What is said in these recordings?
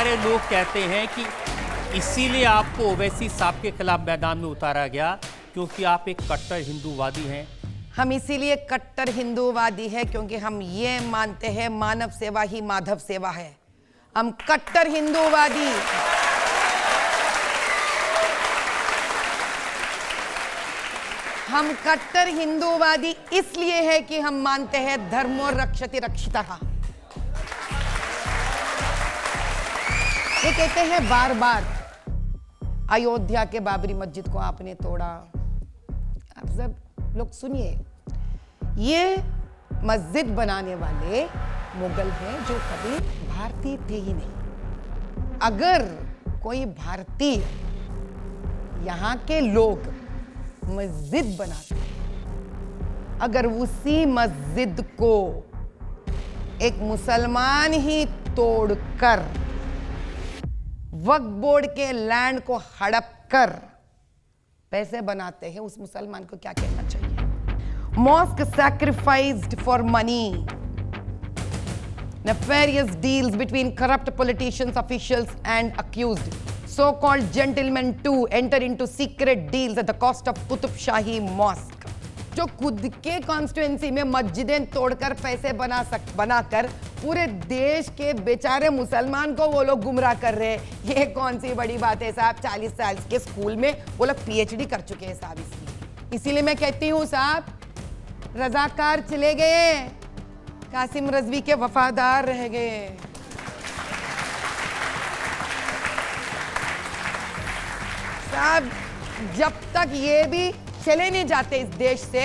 सारे लोग कहते हैं कि इसीलिए आपको ओवैसी साहब के खिलाफ मैदान में उतारा गया क्योंकि आप एक कट्टर हिंदूवादी हैं। हम इसीलिए कट्टर हिंदूवादी है क्योंकि हम ये मानते हैं मानव सेवा ही माधव सेवा है। हम कट्टर हिंदूवादी इसलिए है कि हम मानते हैं धर्मो रक्षति रक्षितः। ये कहते हैं बार बार अयोध्या के बाबरी मस्जिद को आपने तोड़ा। आप सब लोग सुनिए, ये मस्जिद बनाने वाले मुगल हैं जो कभी भारतीय थे ही नहीं। अगर कोई भारतीय यहाँ के लोग मस्जिद बनाते, अगर उसी मस्जिद को एक मुसलमान ही तोड़कर वक्फ बोर्ड के लैंड को हड़प कर पैसे बनाते हैं, उस मुसलमान को क्या कहना चाहिए? Mosque sacrificed for money, nefarious deals between corrupt politicians, officials and accused, so-called gentlemen too enter into secret deals at the cost of Qutub Shahi Mosque. जो खुद के कॉन्स्टिट्यूएंसी में मस्जिदें तोड़कर पैसे बनाकर पूरे देश के बेचारे मुसलमान को वो लोग गुमराह कर रहे हैं, ये कौन सी बड़ी बात है साहब? 40 साल के स्कूल में वो लोग PhD कर चुके हैं साहब। इसीलिए मैं कहती हूँ साहब, रजाकार चले गए, कासिम रजवी के वफादार रह गए। साहब जब तक ये भी चले नहीं जाते इस देश से,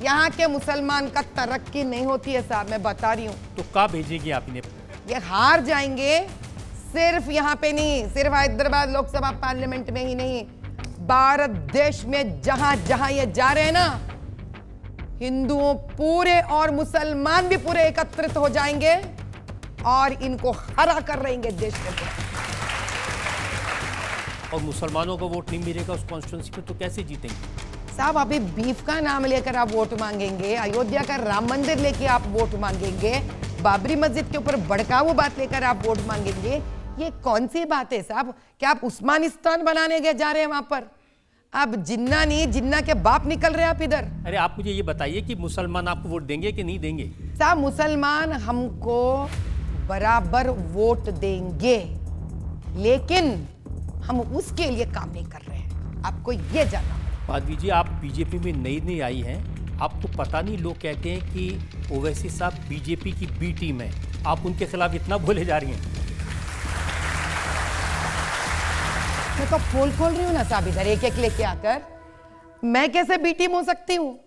यहाँ के मुसलमान का तरक्की नहीं होती है साहब, मैं बता रही हूँ। तो कहाँ भेजेगी आप इन्हें? ये हार जाएंगे, सिर्फ यहाँ पे नहीं, सिर्फ हैदराबाद लोकसभा पार्लियामेंट में ही नहीं, भारत देश में जहां जहां ये जा रहे हैं ना, हिंदुओं पूरे और मुसलमान भी पूरे एकत्रित हो जाएंगे और इनको हरा कर रहेंगे देश के। और मुसलमानों को वोट नहीं मिलेगा उस कॉन्स्टिट्यूंसी में तो कैसे जीतेंगे? साहब अभी बीफ का नाम लेकर आप वोट मांगेंगे, अयोध्या का राम मंदिर लेके आप वोट मांगेंगे, बाबरी मस्जिद के ऊपर भड़काऊ बात लेकर आप वोट मांगेंगे, ये कौन सी बात है साहब? क्या आप उस्मानिस्तान बनाने के जा रहे हैं वहां पर? अब जिन्ना नहीं, जिन्ना के बाप निकल रहे हैं आप इधर। अरे आप मुझे ये बताइए कि मुसलमान आपको वोट देंगे कि नहीं देंगे? साहब मुसलमान हमको बराबर वोट देंगे, लेकिन हम उसके लिए काम नहीं कर रहे हैं, आपको ये जानना। माधवी जी, आप बीजेपी में नई आई हैं, आपको पता नहीं, लोग कहते हैं कि ओवैसी साहब बीजेपी की बी टीम है, आप उनके खिलाफ इतना बोले जा रही हैं। मैं तो पोल खोल रही हूँ ना साहब, इधर एक एक लेके आकर। मैं कैसे बी टीम हो सकती हूँ?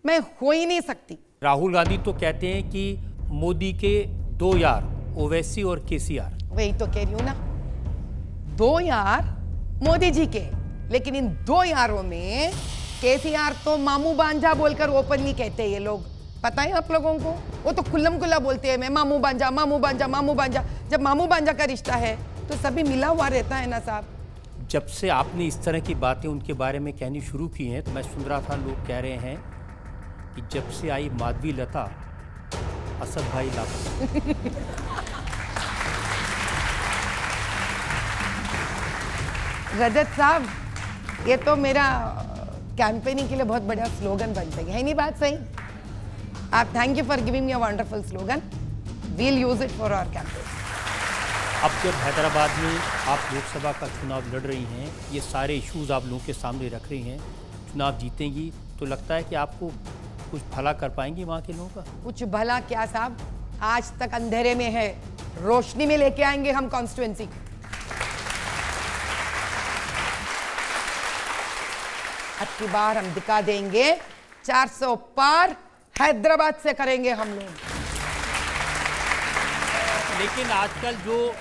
मैं हो ही नहीं सकती। राहुल गांधी तो कहते हैं कि मोदी के 2 यार ओवैसी और केसीआर। वही तो कह रही हूँ ना, 2 यार मोदी जी के, लेकिन इन 2 यारों में केसीआर तो मामू बांझा बोलकर ओपनली कहते हैं ये लोग, पता है आप लोगों को? वो तो खुल्लम खुल्ला बोलते हैं, मैं मामू बांझा मामू बांझा मामू बांझा। जब मामू बांझा का रिश्ता है तो सभी मिला हुआ रहता है ना साहब। जब से आपने इस तरह की बातें उनके बारे में कहनी शुरू की हैं, तो मैं सुन रहा था लोग कह रहे हैं कि जब से आई माधवी लता, असद भाई लापता। रजत साहब, ये तो मेरा कैंपेनिंग के लिए बहुत बड़ा स्लोगन बन जाएगा, है नहीं बात सही? आप thank you for giving me a wonderful slogan, we'll use it for our campaign. अब जब हैदराबाद में आप लोकसभा का चुनाव लड़ रही हैं, ये सारे इश्यूज आप लोगों के सामने रख रही हैं, चुनाव जीतेंगी तो लगता है कि आपको कुछ भला कर पाएंगी वहाँ के लोगों का? कुछ भला क्या साहब, आज तक अंधेरे में है, रोशनी में लेके आएंगे हम कॉन्स्टिट्यूएंसी। अब की बार हम दिखा देंगे 400 पार हैदराबाद से करेंगे हम लोग। लेकिन आजकल जो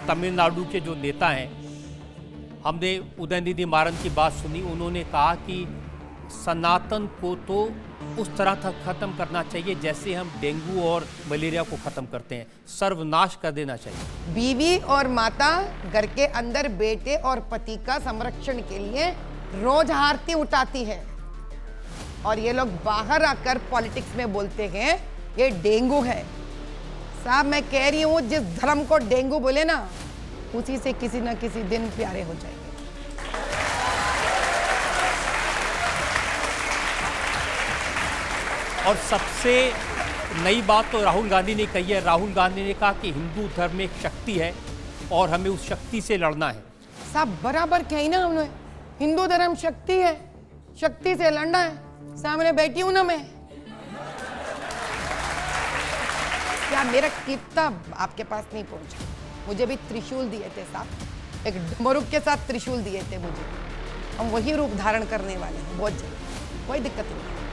तमिलनाडु के जो नेता हैं, हमने उदयनिधि मारन की बात सुनी, उन्होंने कहा कि सनातन को तो उस तरह तक खत्म करना चाहिए जैसे हम डेंगू और मलेरिया को खत्म करते हैं, सर्वनाश कर देना चाहिए। बीवी और माता घर के अंदर बेटे और पति का संरक्षण के लिए रोज आरती उठाती है, और ये लोग बाहर आकर पॉलिटिक्स में बोलते हैं ये डेंगू है। साहब मैं कह रही हूं, जिस धर्म को डेंगू बोले ना, उसी से किसी न किसी दिन प्यारे हो जाएंगे। और सबसे नई बात तो राहुल गांधी ने कही है। राहुल गांधी ने कहा कि हिंदू धर्म में एक शक्ति है और हमें उस शक्ति से लड़ना है। साहब बराबर कही ना हमने, हिंदू धर्म शक्ति है, शक्ति से लड़ना है। सामने बैठी हूं ना मैं, क्या मेरा क्लिप आपके पास नहीं पहुंचा? मुझे भी त्रिशूल दिए थे साहब, एक डमरुक के साथ त्रिशूल दिए थे मुझे। हम वही रूप धारण करने वाले हैं बहुत जल्द, कोई दिक्कत नहीं।